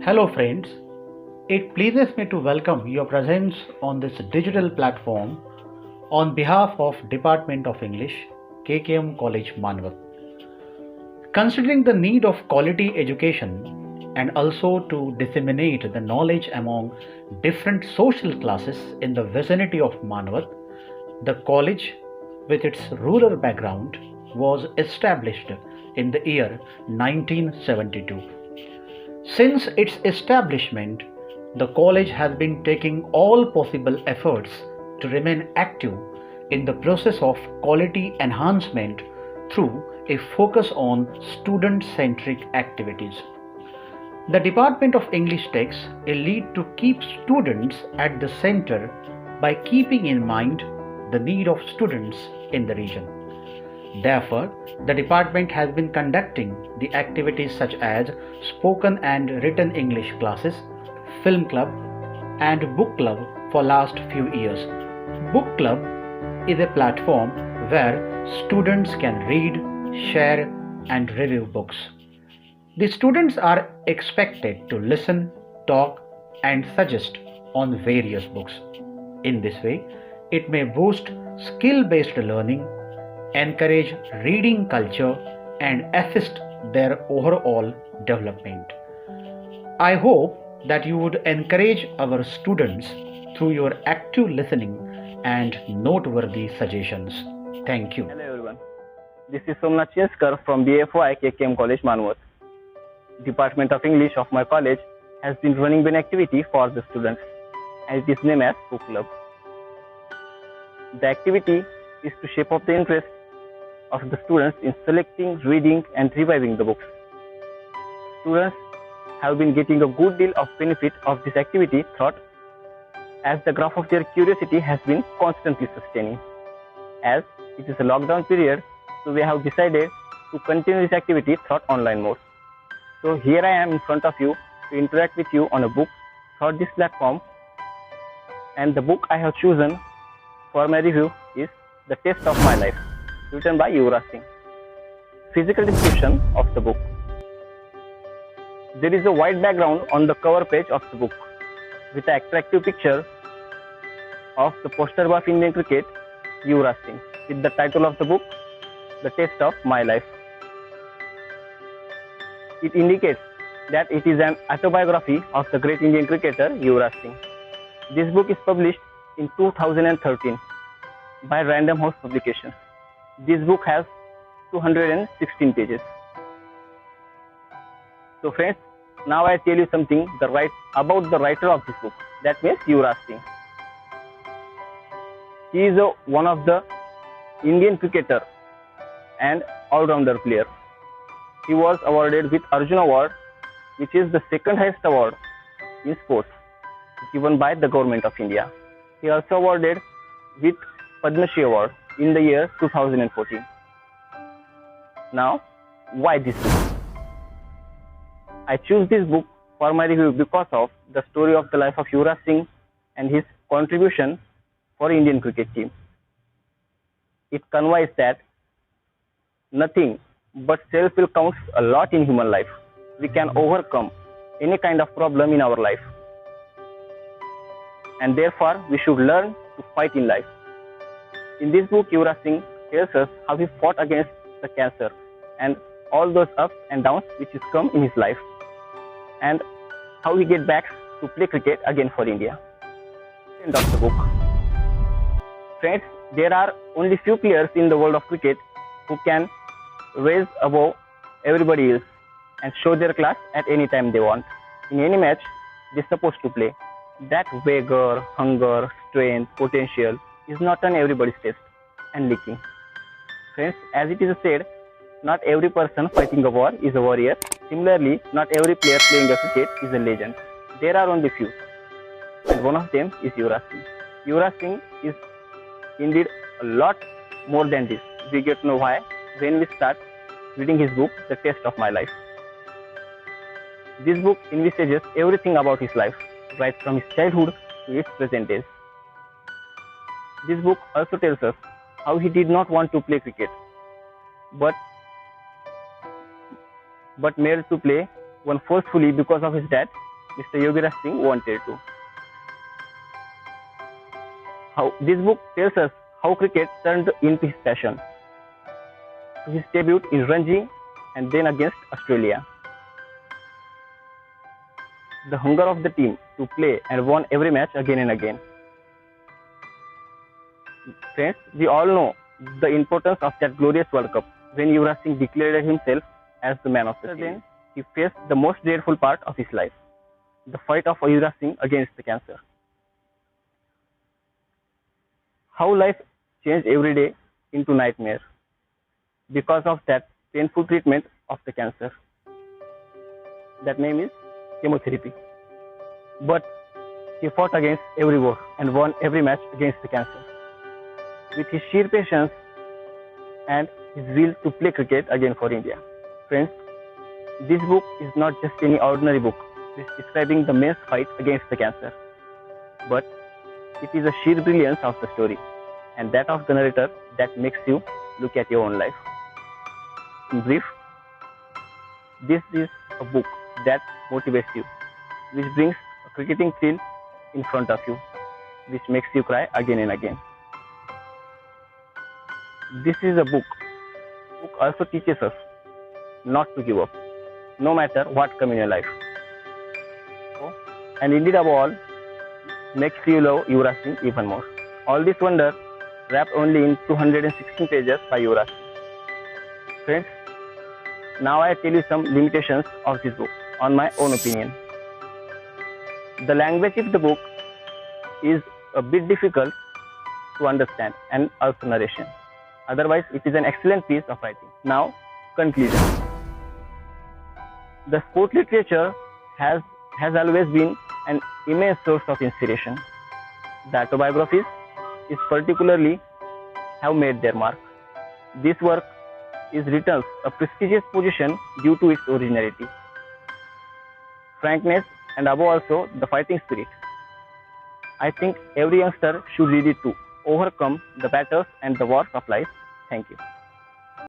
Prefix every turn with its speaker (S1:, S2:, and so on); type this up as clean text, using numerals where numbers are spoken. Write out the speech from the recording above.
S1: Hello, friends. It pleases me to welcome your presence on this digital platform on behalf of Department of English, KKM College Manvat. Considering the need of quality education and also to disseminate the knowledge among different social classes in the vicinity of Manvat, the college, with its rural background, was established in the year 1972. Since its establishment, the college has been taking all possible efforts to remain active in the process of quality enhancement through a focus on student centric activities. The Department of English takes a lead to keep students at the center by keeping in mind the need of students in the region. Therefore, the department has been conducting the activities such as spoken and written English classes, film club, and book club for last few years. Book club is a platform where students can read, share, and review books. The students are expected to listen, talk, and suggest on various books. In this way, it may boost skill based learning, encourage reading culture, and assist their overall development. I hope that you would encourage our students through your active listening and noteworthy suggestions. Thank you.
S2: Hello everyone. This is Somnath Chinskar from BFOI KKM College Manvat. Department of English of my college has been running an activity for the students, and it is named as Book Club. The activity is to shape up the interest of the students in selecting, reading, and reviving the books. Students have been getting a good deal of benefit of this activity throughout, as the graph of their curiosity has been constantly sustaining. As it is a lockdown period, so we have decided to continue this activity throughout online mode. So here I am in front of you to interact with you on a book throughout this platform, and the book I have chosen for my review is The Taste of My Life, written by Yuvraj Singh. Physical description of the book. There is a white background on the cover page of the book with an attractive picture of the poster boy of Indian cricket, Yuvraj Singh, with the title of the book, The Taste of My Life. It indicates that it is an autobiography of the great Indian cricketer Yuvraj Singh. This book is published in 2013 by Random House Publications. This book has 216 pages. So friends, now I tell you something about the writer of this book. That means Yuvraj Singh. He is one of the Indian cricketer and all-rounder player. He was awarded with Arjuna Award, which is the second highest award in sports given by the government of India. He also awarded with Padma Shri Award in the year 2014. Now, why this book? I choose this book for my review because of the story of the life of Yuvraj Singh and his contribution for Indian cricket team. It conveys that nothing but self-will counts a lot in human life. We can overcome any kind of problem in our life, and therefore we should learn to fight in life. In this book, Yuvraj Singh tells us how he fought against the cancer and all those ups and downs which has come in his life, and how he get back to play cricket again for India. End of the book. Friends, there are only few players in the world of cricket who can raise above everybody else and show their class at any time they want. In any match they're supposed to play. That vigor, hunger, strength, potential is not on everybody's test and lacking. Friends, as it is said, not every person fighting a war is a warrior. Similarly, not every player playing a cricket is a legend. There are only few, and one of them is Yuvraj Singh. Yuvraj Singh is indeed a lot more than this. We get to know why when we start reading his book, The Taste of My Life. This book envisages everything about his life, right from his childhood to its present days. This book also tells us how he did not want to play cricket, but made to play one forcefully because of his dad, Mr. Yogi Singh wanted to. This book tells us how cricket turned into his passion. His debut in Ranji and then against Australia. The hunger of the team to play and won every match again and again. Friends, we all know the importance of that glorious World Cup when Yuvraj Singh declared himself as the man of the series. Then he faced the most dreadful part of his life, the fight of Yuvraj Singh against the cancer. How life changed every day into nightmare because of that painful treatment of the cancer. That name is chemotherapy. But he fought against every war and won every match against the cancer. With his sheer patience and his will to play cricket again for India. Friends, this book is not just any ordinary book describing the man's fight against the cancer, but it is the sheer brilliance of the story and that of the narrator that makes you look at your own life. In brief, this is a book that motivates you, which brings a cricketing thrill in front of you, which makes you cry again and again. This is a book. The book also teaches us not to give up, no matter what comes in your life. And indeed, above all, makes you love Yuvraj Singh even more. All this wonder wrapped only in 216 pages by Yuvraj Singh. Friends, now I tell you some limitations of this book on my own opinion. The language of the book is a bit difficult to understand and also narration. Otherwise, it is an excellent piece of writing. Now, conclusion. The sport literature has always been an immense source of inspiration. The autobiographies is particularly have made their mark. This work is returns a prestigious position due to its originality, frankness, and above also the fighting spirit. I think every youngster should read it to overcome the battles and the wars of life. Thank you.